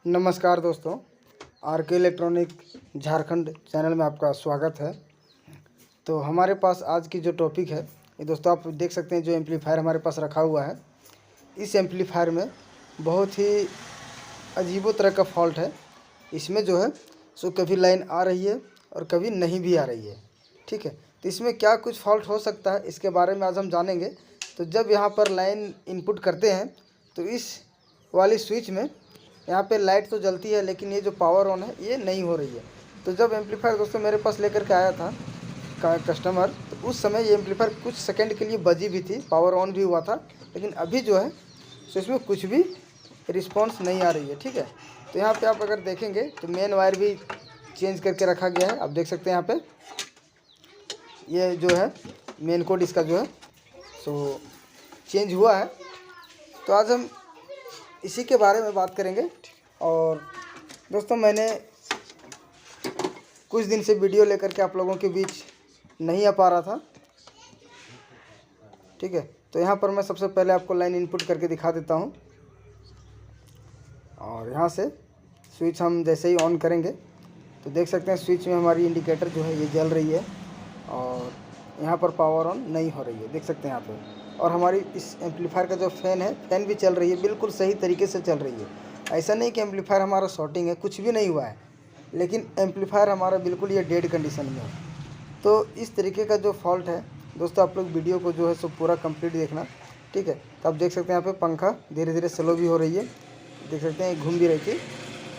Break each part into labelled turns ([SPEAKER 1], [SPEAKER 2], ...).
[SPEAKER 1] नमस्कार दोस्तों, आर के इलेक्ट्रॉनिक झारखंड चैनल में आपका स्वागत है। तो हमारे पास आज की जो टॉपिक है ये दोस्तों आप देख सकते हैं, जो एम्पलीफायर हमारे पास रखा हुआ है, इस एम्पलीफायर में बहुत ही अजीबो तरह का फॉल्ट है। इसमें जो है सो कभी लाइन आ रही है और कभी नहीं भी आ रही है। ठीक है, तो इसमें क्या कुछ फॉल्ट हो सकता है इसके बारे में आज हम जानेंगे। तो जब यहाँ पर लाइन इनपुट करते हैं तो इस वाली स्विच में यहाँ पे लाइट तो जलती है, लेकिन ये जो पावर ऑन है ये नहीं हो रही है। तो जब एम्पलीफायर दोस्तों मेरे पास लेकर के आया था कस्टमर, तो उस समय ये एम्पलीफायर कुछ सेकंड के लिए बजी भी थी, पावर ऑन भी हुआ था, लेकिन अभी जो है सो इसमें कुछ भी रिस्पॉन्स नहीं आ रही है। ठीक है, तो यहाँ पे आप अगर देखेंगे तो मेन वायर भी चेंज करके रखा गया है। आप देख सकते हैं यहाँ पे ये जो है मेन कोड इसका जो है सो चेंज हुआ है। तो आज हम इसी के बारे में बात करेंगे। और दोस्तों मैंने कुछ दिन से वीडियो लेकर के आप लोगों के बीच नहीं आ पा रहा था। ठीक है, तो यहाँ पर मैं सबसे पहले आपको लाइन इनपुट करके दिखा देता हूँ। और यहाँ से स्विच हम जैसे ही ऑन करेंगे तो देख सकते हैं स्विच में हमारी इंडिकेटर जो है ये जल रही है और यहाँ पर पावर ऑन नहीं हो रही है, देख सकते हैं यहाँ पे। और हमारी इस एम्पलीफायर का जो फ़ैन है, फ़ैन भी चल रही है, बिल्कुल सही तरीके से चल रही है। ऐसा नहीं कि एम्पलीफायर हमारा शॉर्टिंग है, कुछ भी नहीं हुआ है, लेकिन एम्पलीफायर हमारा बिल्कुल ये डेड कंडीशन में है। तो इस तरीके का जो फॉल्ट है दोस्तों, आप लोग वीडियो को जो है सो पूरा कंप्लीट देखना। ठीक है, तो आप देख सकते हैं यहाँ पे पंखा धीरे धीरे स्लो भी हो रही है, देख सकते हैं घूम भी रही थी।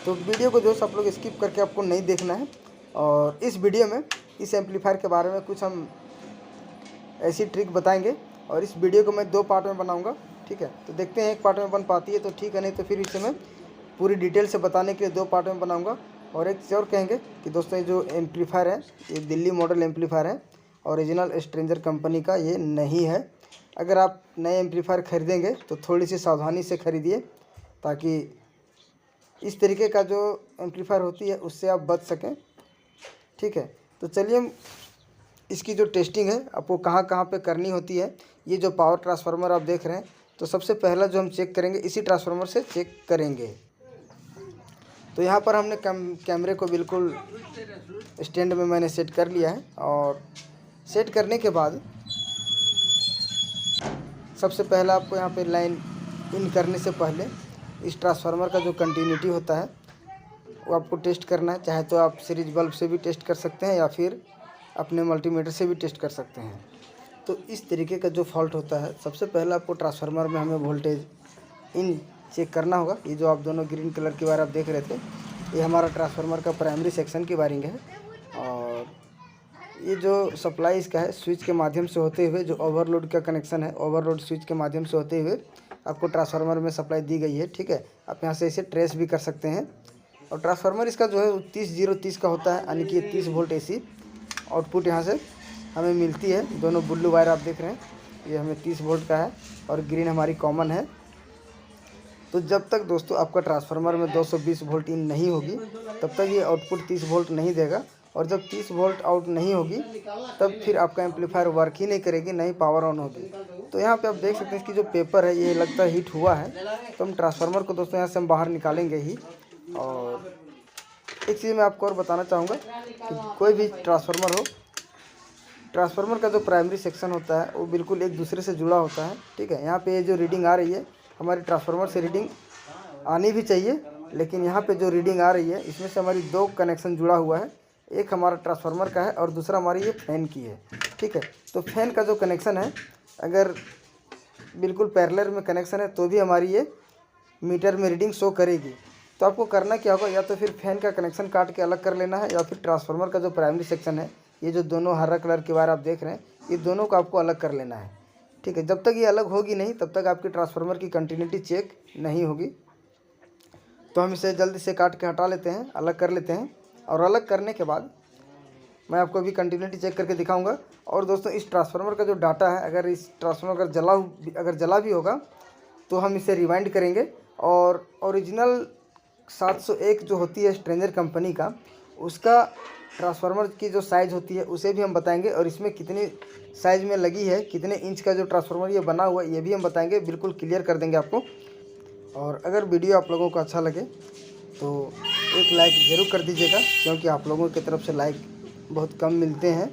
[SPEAKER 1] तो वीडियो को जो है आप लोग स्किप करके आपको नहीं देखना है। और इस वीडियो में इस एम्पलीफायर के बारे में कुछ हम ऐसी ट्रिक बताएंगे, और इस वीडियो को मैं 2 पार्ट में बनाऊंगा। ठीक है, तो देखते हैं एक पार्ट में बन पाती है तो ठीक है, नहीं तो फिर इसे मैं पूरी डिटेल से बताने के लिए 2 पार्ट में बनाऊंगा। और एक चीज़ और कहेंगे कि दोस्तों ये जो एम्पलीफायर है ये दिल्ली मॉडल एम्पलीफायर है, ओरिजिनल स्ट्रेंजर कंपनी का ये नहीं है। अगर आप नए एम्पलीफायर खरीदेंगे तो थोड़ी सी सावधानी से खरीदिए, ताकि इस तरीके का जो एम्पलीफायर होती है उससे आप बच सकें। ठीक है, तो चलिए हम इसकी जो टेस्टिंग है आपको कहाँ कहाँ पे करनी होती है। ये जो पावर ट्रांसफार्मर आप देख रहे हैं, तो सबसे पहला जो हम चेक करेंगे इसी ट्रांसफार्मर से चेक करेंगे। तो यहाँ पर हमने कैमरे को बिल्कुल स्टैंड में मैंने सेट कर लिया है। और सेट करने के बाद सबसे पहला आपको यहाँ पे लाइन इन करने से पहले इस ट्रांसफार्मर का जो कंटिन्यूटी होता है वो आपको टेस्ट करना है। चाहे तो आप सीरीज बल्ब से भी टेस्ट कर सकते हैं या फिर अपने मल्टीमीटर से भी टेस्ट कर सकते हैं। तो इस तरीके का जो फॉल्ट होता है, सबसे पहले आपको ट्रांसफार्मर में हमें वोल्टेज इन चेक करना होगा। ये जो आप दोनों ग्रीन कलर की वायर आप देख रहे थे, ये हमारा ट्रांसफार्मर का प्राइमरी सेक्शन की वायरिंग है। और ये जो सप्लाई इसका है स्विच के माध्यम से होते हुए, जो ओवरलोड का कनेक्शन है, ओवरलोड स्विच के माध्यम से होते हुए आपको ट्रांसफार्मर में सप्लाई दी गई है। ठीक है, आप यहाँ से इसे ट्रेस भी कर सकते हैं। और ट्रांसफार्मर इसका जो है 30-0-30 का होता है, यानी कि 30 वोल्ट AC आउटपुट यहाँ से हमें मिलती है। दोनों ब्लू वायर आप देख रहे हैं, ये हमें 30 वोल्ट का है और ग्रीन हमारी कॉमन है। तो जब तक दोस्तों आपका ट्रांसफार्मर में 220 वोल्ट इन नहीं होगी तब तक ये आउटपुट 30 वोल्ट नहीं देगा। और जब 30 वोल्ट आउट नहीं होगी तब फिर आपका एम्पलीफायर वर्क ही नहीं करेगी, नहीं पावर ऑन होगी। तो यहाँ पे आप देख सकते हैं इसकी जो पेपर है ये लगता है हीट हुआ है। तो हम ट्रांसफार्मर को दोस्तों यहाँ से हम बाहर निकालेंगे ही। और एक चीज़ मैं आपको और बताना चाहूँगा कि कोई भी ट्रांसफार्मर हो, ट्रांसफार्मर का जो प्राइमरी सेक्शन होता है वो बिल्कुल एक दूसरे से जुड़ा होता है। ठीक है, यहाँ पे ये जो रीडिंग आ रही है हमारी ट्रांसफार्मर से रीडिंग आनी भी चाहिए, लेकिन यहाँ पे जो रीडिंग आ रही है इसमें से हमारी 2 कनेक्शन जुड़ा हुआ है। एक हमारा ट्रांसफार्मर का है और दूसरा हमारी ये फैन की है। ठीक है, तो फैन का जो कनेक्शन है अगर बिल्कुल पैरेलल में कनेक्शन है तो भी हमारी ये मीटर में रीडिंग शो करेगी। तो आपको करना क्या होगा, या तो फिर फैन का कनेक्शन काट के अलग कर लेना है, या फिर ट्रांसफार्मर का जो प्राइमरी सेक्शन है, ये जो दोनों हरा कलर की वायर आप देख रहे हैं, ये दोनों को आपको अलग कर लेना है। ठीक है, जब तक ये अलग होगी नहीं तब तक आपकी ट्रांसफार्मर की कंटिन्यूटी चेक नहीं होगी। तो हम इसे जल्दी से काट के हटा लेते हैं, अलग कर लेते हैं। और अलग करने के बाद मैं आपको अभी कंटिन्यूटी चेक करके दिखाऊंगा। और दोस्तों इस ट्रांसफार्मर का जो डाटा है, अगर इस ट्रांसफार्मर अगर जला भी होगा तो हम इसे रिवाइंड करेंगे। और ओरिजिनल 701 जो होती है स्ट्रेंजर कंपनी का, उसका ट्रांसफार्मर की जो साइज़ होती है उसे भी हम बताएंगे। और इसमें कितनी साइज़ में लगी है, कितने इंच का जो ट्रांसफार्मर ये बना हुआ है, ये भी हम बताएंगे, बिल्कुल क्लियर कर देंगे आपको। और अगर वीडियो आप लोगों को अच्छा लगे तो एक लाइक ज़रूर कर दीजिएगा, क्योंकि आप लोगों की तरफ से लाइक बहुत कम मिलते हैं।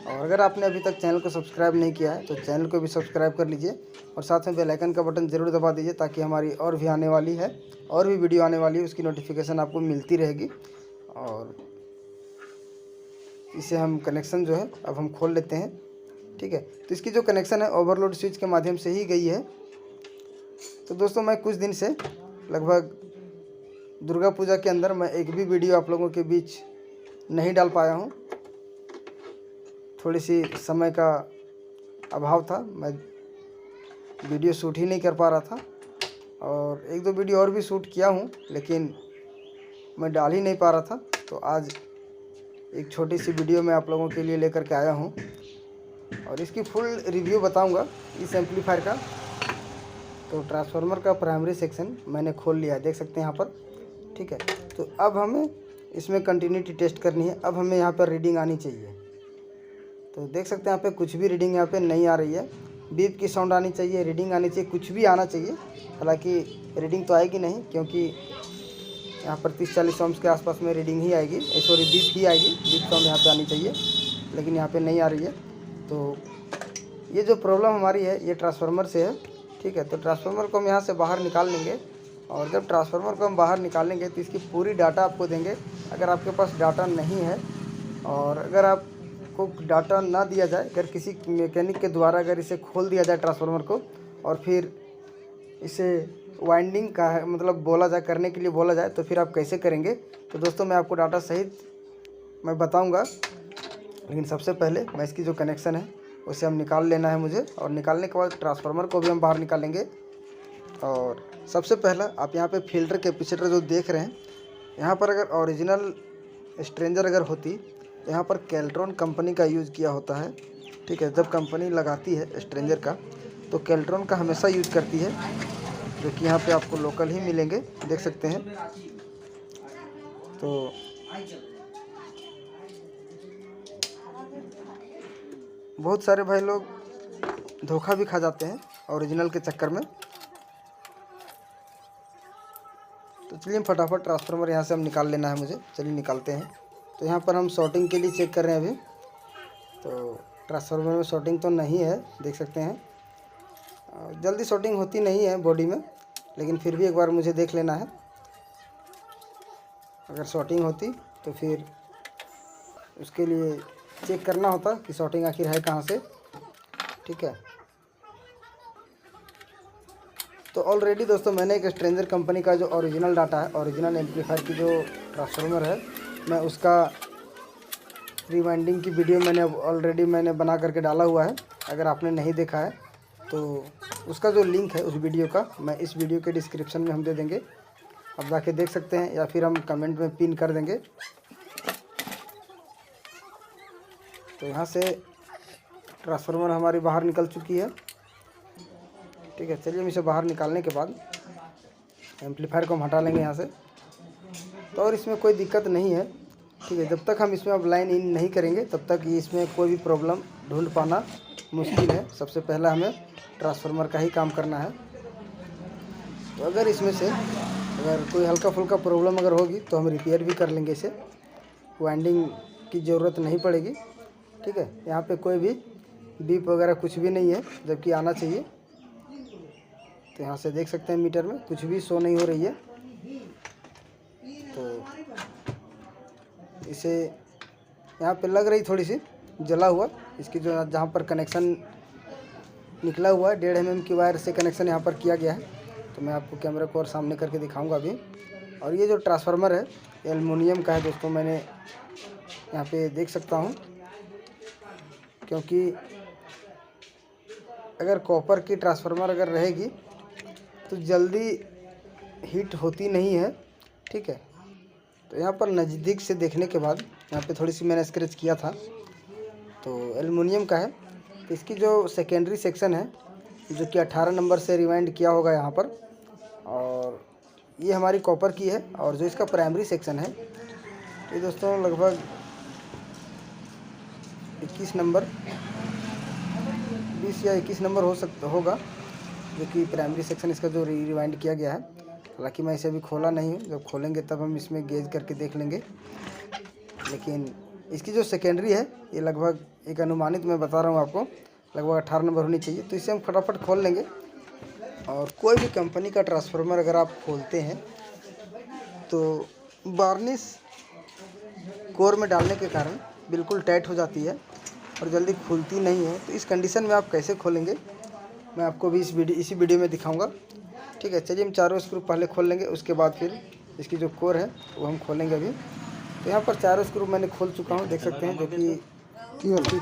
[SPEAKER 1] और अगर आपने अभी तक चैनल को सब्सक्राइब नहीं किया है तो चैनल को भी सब्सक्राइब कर लीजिए और साथ में बेल आइकन का बटन ज़रूर दबा दीजिए, ताकि हमारी और भी आने वाली है और भी वीडियो आने वाली है उसकी नोटिफिकेशन आपको मिलती रहेगी। और इसे हम कनेक्शन जो है अब हम खोल लेते हैं। ठीक है, तो इसकी जो कनेक्शन है ओवरलोड स्विच के माध्यम से ही गई है। तो दोस्तों मैं कुछ दिन से लगभग दुर्गा पूजा के अंदर मैं एक भी वीडियो आप लोगों के बीच नहीं डाल पाया हूँ। थोड़ी सी समय का अभाव था, मैं वीडियो शूट ही नहीं कर पा रहा था। और एक दो वीडियो और भी शूट किया हूँ, लेकिन मैं डाल ही नहीं पा रहा था। तो आज एक छोटी सी वीडियो मैं आप लोगों के लिए लेकर के आया हूँ और इसकी फुल रिव्यू बताऊँगा इस एम्पलीफायर का। तो ट्रांसफार्मर का प्राइमरी सेक्शन मैंने खोल लिया है, देख सकते हैं यहाँ पर। ठीक है, तो अब हमें इसमें कंटिन्यूटी टेस्ट करनी है। अब हमें यहाँ पर रीडिंग आनी चाहिए। तो देख सकते हैं यहाँ पे कुछ भी रीडिंग यहाँ पे नहीं आ रही है। बीप की साउंड आनी चाहिए, रीडिंग आनी चाहिए, कुछ भी आना चाहिए। हालांकि रीडिंग तो आएगी नहीं, क्योंकि यहाँ पर 30-40 ओम्स के आसपास में रीडिंग ही आएगी, सॉरी बीप ही आएगी। बीप साउंड यहाँ पे आनी चाहिए, लेकिन यहाँ पे नहीं आ रही है। तो ये जो प्रॉब्लम हमारी है ये ट्रांसफार्मर से है। ठीक है, तो ट्रांसफार्मर को हम यहाँ से बाहर निकाल लेंगे और जब ट्रांसफार्मर को हम बाहर निकालेंगे तो इसकी पूरी डाटा आपको देंगे। अगर आपके पास डाटा नहीं है और अगर आपको डाटा ना दिया जाए, अगर किसी मैकेनिक के द्वारा अगर इसे खोल दिया जाए ट्रांसफार्मर को और फिर इसे वाइंडिंग का है मतलब बोला जाए, करने के लिए बोला जाए, तो फिर आप कैसे करेंगे। तो दोस्तों मैं आपको डाटा सहित मैं बताऊँगा, लेकिन सबसे पहले मैं इसकी जो कनेक्शन है उसे हम निकाल लेना है मुझे। और निकालने के बाद ट्रांसफार्मर को भी हम बाहर निकालेंगे। और सबसे पहला आप यहाँ पे फिल्टर कैपेसिटर जो देख रहे हैं, यहाँ पर अगर ओरिजिनल स्ट्रेंजर अगर होती तो यहाँ पर केल्ट्रॉन कंपनी का यूज़ किया होता है। ठीक है, जब कंपनी लगाती है स्ट्रेंजर का तो केल्ट्रॉन का हमेशा यूज़ करती है, जो कि यहाँ पे आपको लोकल ही मिलेंगे, देख सकते हैं। तो बहुत सारे भाई लोग धोखा भी खा जाते हैं ओरिजिनल के चक्कर में। तो चलिए हम फटाफट ट्रांसफार्मर यहाँ से हम निकाल लेना है मुझे, चलिए निकालते हैं। तो यहाँ पर हम शॉर्टिंग के लिए चेक कर रहे हैं अभी। तो ट्रांसफार्मर में शॉर्टिंग तो नहीं है, देख सकते हैं। जल्दी शॉर्टिंग होती नहीं है बॉडी में, लेकिन फिर भी एक बार मुझे देख लेना है। अगर शॉर्टिंग होती तो फिर उसके लिए चेक करना होता कि शॉर्टिंग आखिर है कहाँ से। ठीक है, तो ऑलरेडी दोस्तों मैंने एक स्ट्रेंजर कंपनी का जो ओरिजिनल डाटा है, ओरिजिनल एम्पलीफायर की जो ट्रांसफार्मर है, मैं उसका रिवाइंडिंग की वीडियो मैंने बना करके डाला हुआ है। अगर आपने नहीं देखा है तो उसका जो लिंक है उस वीडियो का मैं इस वीडियो के डिस्क्रिप्शन में हम दे देंगे, आप जाके देख सकते हैं, या फिर हम कमेंट में पिन कर देंगे। तो यहाँ से ट्रांसफार्मर हमारी बाहर निकल चुकी है। ठीक है, चलिए हम इसे बाहर निकालने के बाद एम्पलीफायर को हम हटा लेंगे यहाँ से। तो और इसमें कोई दिक्कत नहीं है। ठीक है, जब तक हम इसमें अब लाइन इन नहीं करेंगे तब तक ये इसमें कोई भी प्रॉब्लम ढूंढ पाना मुश्किल है। सबसे पहला हमें ट्रांसफार्मर का ही काम करना है। तो अगर इसमें से अगर कोई हल्का फुल्का प्रॉब्लम अगर होगी तो हम रिपेयर भी कर लेंगे इसे, वाइंडिंग की ज़रूरत नहीं पड़ेगी। ठीक है, यहाँ पे कोई भी बीप वगैरह कुछ भी नहीं है, जबकि आना चाहिए। तो यहाँ से देख सकते हैं मीटर में कुछ भी शो नहीं हो रही है। तो इसे यहाँ पे लग रही थोड़ी सी जला हुआ, इसकी जो जहाँ पर कनेक्शन निकला हुआ है 1.5 mm की वायर से कनेक्शन यहाँ पर किया गया है। तो मैं आपको कैमरा को और सामने करके दिखाऊंगा अभी। और ये जो ट्रांसफार्मर है एल्युमिनियम का है दोस्तों, मैंने यहाँ पे देख सकता हूँ, क्योंकि अगर कॉपर की ट्रांसफार्मर अगर रहेगी तो जल्दी हीट होती नहीं है। ठीक है, तो यहाँ पर नज़दीक से देखने के बाद यहाँ पे थोड़ी सी मैंने स्क्रैच किया था, तो एल्युमिनियम का है। तो इसकी जो सेकेंडरी सेक्शन है जो कि 18 नंबर से रिवाइंड किया होगा यहाँ पर, और ये हमारी कॉपर की है। और जो इसका प्राइमरी सेक्शन है ये दोस्तों लगभग 21 नंबर 20 या 21 नंबर होगा, जो कि प्राइमरी सेक्शन इसका जो रिवाइंड किया गया है। हालांकि मैं इसे अभी खोला नहीं हूँ, जब खोलेंगे तब हम इसमें गेज करके देख लेंगे। लेकिन इसकी जो सेकेंडरी है ये लगभग एक अनुमानित मैं बता रहा हूँ आपको, लगभग 18 नंबर होनी चाहिए। तो इसे हम फटाफट खोल लेंगे। और कोई भी कंपनी का ट्रांसफार्मर अगर आप खोलते हैं तो वार्निश कोर में डालने के कारण बिल्कुल टाइट हो जाती है और जल्दी खुलती नहीं है। तो इस कंडीशन में आप कैसे खोलेंगे मैं आपको भी इसी वीडियो में दिखाऊंगा। ठीक है, चलिए हम चारों स्क्रू पहले खोल लेंगे, उसके बाद फिर इसकी जो कोर है वो हम खोलेंगे अभी। तो यहाँ पर चारों स्क्रू मैंने खोल चुका हूँ, देख सकते हैं, जो कि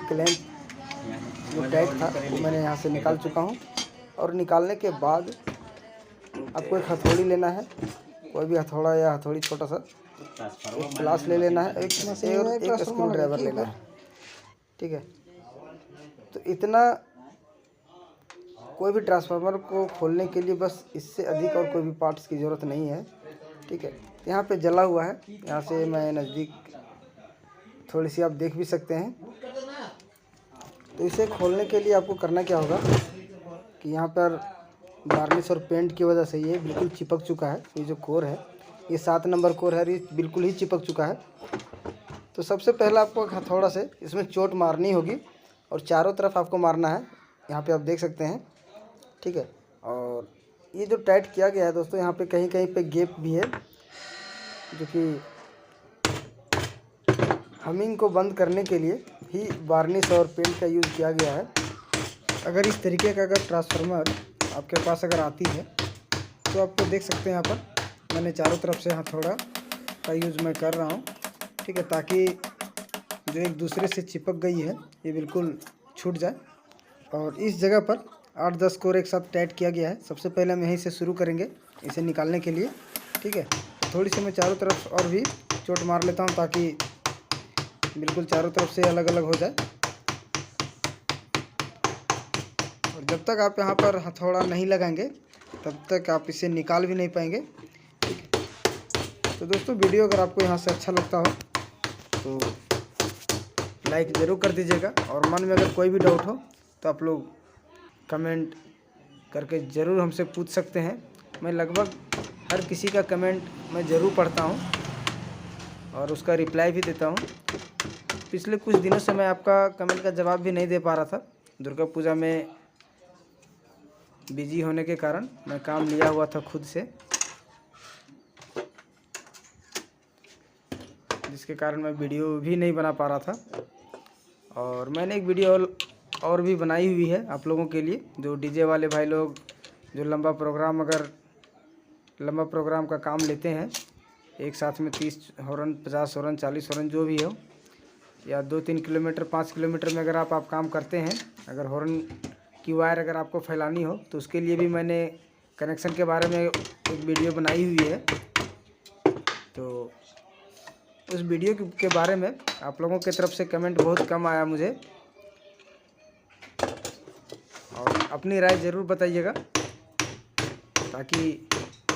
[SPEAKER 1] क्लैंप जो टाइट था वो मैंने यहाँ से निकाल चुका हूँ। और निकालने के बाद आपको एक हथौड़ी लेना है, कोई भी हथौड़ा या हथौड़ी छोटा सा, एक प्लास ले लेना है, एक स्क्रू ड्राइवर लेना है। ठीक है, तो इतना कोई भी ट्रांसफार्मर को खोलने के लिए बस इससे अधिक और कोई भी पार्ट्स की ज़रूरत नहीं है। ठीक है, यहाँ पे जला हुआ है, यहाँ से मैं नज़दीक थोड़ी सी आप देख भी सकते हैं। तो इसे खोलने के लिए आपको करना क्या होगा कि यहाँ पर वार्निश और पेंट की वजह से ये बिल्कुल चिपक चुका है। ये जो कोर है ये 7 नंबर कोर है, ये बिल्कुल ही चिपक चुका है। तो सबसे पहला आपको हथौड़ा से इसमें चोट मारनी होगी और चारों तरफ आपको मारना है, यहाँ पे आप देख सकते हैं। ठीक है, और ये जो टाइट किया गया है दोस्तों, यहाँ पे कहीं कहीं पे गैप भी है, जो कि हमिंग को बंद करने के लिए ही वार्निश और पेंट का यूज़ किया गया है। अगर इस तरीके का अगर ट्रांसफार्मर आपके पास अगर आती है तो आपको देख सकते हैं, यहाँ पर मैंने चारों तरफ से हथौड़ा का यूज़ मैं कर रहा हूँ। ठीक है, ताकि जो एक दूसरे से चिपक गई है ये बिल्कुल छूट जाए। और इस जगह पर 8-10 कोर एक साथ टाइट किया गया है। सबसे पहले हम यहीं से शुरू करेंगे इसे निकालने के लिए। ठीक है, थोड़ी सी मैं चारों तरफ और भी चोट मार लेता हूँ ताकि बिल्कुल चारों तरफ से अलग अलग हो जाए। और जब तक आप यहाँ पर हथौड़ा नहीं लगाएंगे तब तक आप इसे निकाल भी नहीं पाएंगे। ठीक है, तो दोस्तों वीडियो अगर आपको यहाँ से अच्छा लगता हो तो लाइक ज़रूर कर दीजिएगा। और मन में अगर कोई भी डाउट हो तो आप लोग कमेंट करके ज़रूर हमसे पूछ सकते हैं। मैं लगभग हर किसी का कमेंट मैं ज़रूर पढ़ता हूँ और उसका रिप्लाई भी देता हूँ। पिछले कुछ दिनों से मैं आपका कमेंट का जवाब भी नहीं दे पा रहा था, दुर्गा पूजा में बिजी होने के कारण मैं काम लिया हुआ था खुद से, जिसके कारण मैं वीडियो भी नहीं बना पा रहा था। और मैंने एक वीडियो और भी बनाई हुई है आप लोगों के लिए, जो डीजे वाले भाई लोग जो लंबा प्रोग्राम का काम लेते हैं, एक साथ में 30 हॉर्न, 50 हॉर्न, 40 हॉर्न जो भी हो, या 2-3 किलोमीटर 5 किलोमीटर में अगर आप काम करते हैं, अगर हॉर्न की वायर अगर आपको फैलानी हो तो उसके लिए भी मैंने कनेक्शन के बारे में एक वीडियो बनाई हुई है। तो उस वीडियो के बारे में आप लोगों की तरफ से कमेंट बहुत कम आया मुझे, और अपनी राय ज़रूर बताइएगा ताकि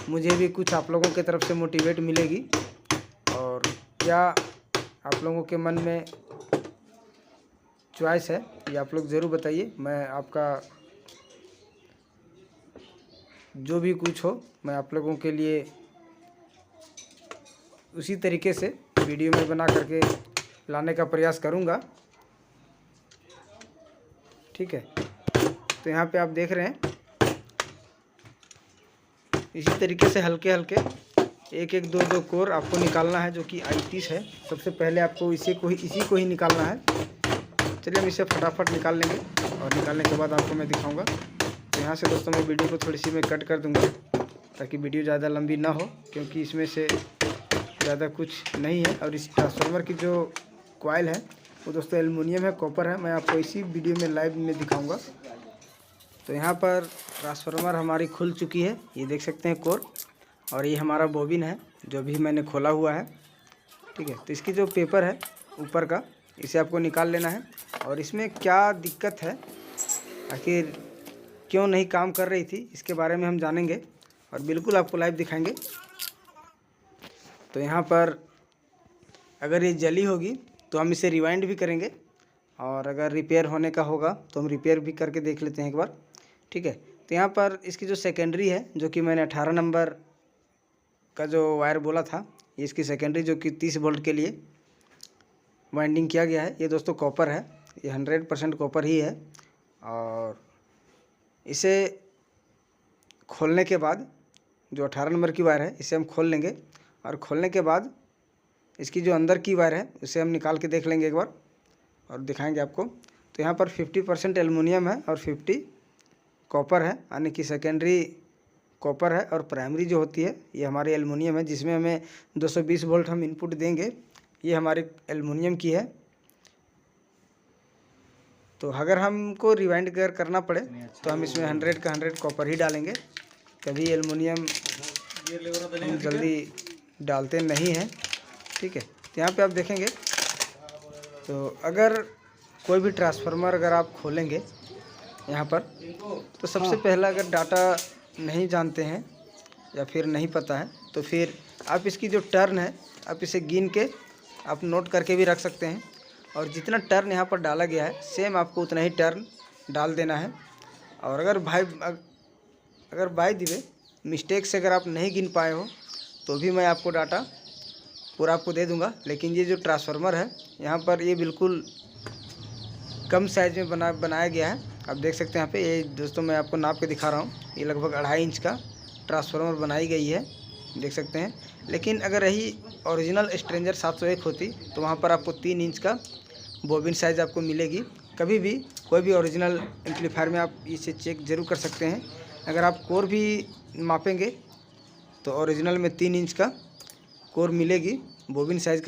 [SPEAKER 1] मुझे भी कुछ आप लोगों की तरफ से मोटिवेट मिलेगी। और क्या आप लोगों के मन में चॉइस है ये आप लोग ज़रूर बताइए। मैं आपका जो भी कुछ हो मैं आप लोगों के लिए उसी तरीके से वीडियो में बना करके लाने का प्रयास करूँगा। ठीक है, तो यहाँ पे आप देख रहे हैं इसी तरीके से हल्के हल्के एक एक दो दो कोर आपको निकालना है, जो कि 38 है। सबसे पहले आपको इसी को ही निकालना है। चलिए हम इसे फटाफट निकाल लेंगे और निकालने के बाद आपको मैं दिखाऊंगा। तो यहाँ से दोस्तों मैं वीडियो को थोड़ी सी मैं कट कर दूंगा ताकि वीडियो ज़्यादा लंबी ना हो, क्योंकि इसमें से ज़्यादा कुछ नहीं है। और इस ट्रांसफार्मर की जो कॉइल है वो दोस्तों एल्युमिनियम है, कॉपर है, मैं आपको इसी वीडियो में लाइव में दिखाऊँगा। तो यहाँ पर ट्रांसफार्मर हमारी खुल चुकी है, ये देख सकते हैं कोर, और ये हमारा बोबिन है जो भी मैंने खोला हुआ है। ठीक है, तो इसकी जो पेपर है ऊपर का, इसे आपको निकाल लेना है। और इसमें क्या दिक्कत है, आखिर क्यों नहीं काम कर रही थी, इसके बारे में हम जानेंगे और बिल्कुल आपको लाइव दिखाएंगे। तो यहाँ पर अगर ये जली होगी तो हम इसे रिवाइंड भी करेंगे, और अगर रिपेयर होने का होगा तो हम रिपेयर भी करके देख लेते हैं एक बार। ठीक है, तो यहाँ पर इसकी जो सेकेंडरी है, जो कि मैंने 18 नंबर का जो वायर बोला था, ये इसकी सेकेंडरी जो कि 30 वोल्ट के लिए वाइंडिंग किया गया है। ये दोस्तों कॉपर है, ये 100% कॉपर ही है। और इसे खोलने के बाद जो 18 नंबर की वायर है इसे हम खोल लेंगे, और खोलने के बाद इसकी जो अंदर की वायर है उसे हम निकाल के देख लेंगे एक बार और दिखाएंगे आपको। तो यहाँ पर 50% एल्युमिनियम है और 50 कॉपर है, यानी कि सेकेंडरी कॉपर है और प्राइमरी जो होती है ये हमारी एल्युमिनियम है, जिसमें हमें 220 वोल्ट हम इनपुट देंगे। ये हमारे एल्युमिनियम की है। तो अगर हमको रिवाइंड करना पड़े तो हम इसमें 100 का 100 कॉपर ही डालेंगे। कभी एल्युमिनियम हम जल्दी डालते नहीं हैं, ठीक है। तो यहाँ पे आप देखेंगे, तो अगर कोई भी ट्रांसफार्मर अगर आप खोलेंगे यहाँ पर, तो सबसे पहला अगर डाटा नहीं जानते हैं या फिर नहीं पता है तो फिर आप इसकी जो टर्न है आप इसे गिन के आप नोट करके भी रख सकते हैं, और जितना टर्न यहाँ पर डाला गया है सेम आपको उतना ही टर्न डाल देना है। और अगर बाय द वे मिस्टेक से अगर आप नहीं गिन पाए हो तो भी मैं आपको डाटा पूरा आपको दे दूंगा। लेकिन ये जो ट्रांसफार्मर है यहाँ पर ये बिल्कुल कम साइज़ में बनाया गया है। आप देख सकते हैं यहाँ पे, ये दोस्तों मैं आपको नाप के दिखा रहा हूँ, ये लगभग 2.5 इंच का ट्रांसफार्मर बनाई गई है, देख सकते हैं। लेकिन अगर यही ओरिजिनल स्ट्रेंजर 701 होती तो वहाँ पर आपको 3 इंच का बोबिन साइज़ आपको मिलेगी। कभी भी कोई भी ओरिजिनल एम्पलीफायर में आप इसे चेक ज़रूर कर सकते हैं। अगर आप कोर भी मापेंगे तो ओरिजिनल में 3 इंच का कोर मिलेगी। बोबिन साइज़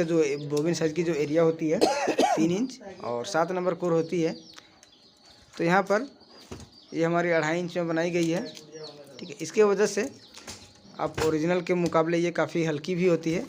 [SPEAKER 1] की जो एरिया होती है 3 इंच और 7 नंबर कोर होती है। तो यहाँ पर ये हमारी 2.5 इंच में बनाई गई है, ठीक है। इसके वजह से आप ओरिजिनल के मुकाबले ये काफ़ी हल्की भी होती है।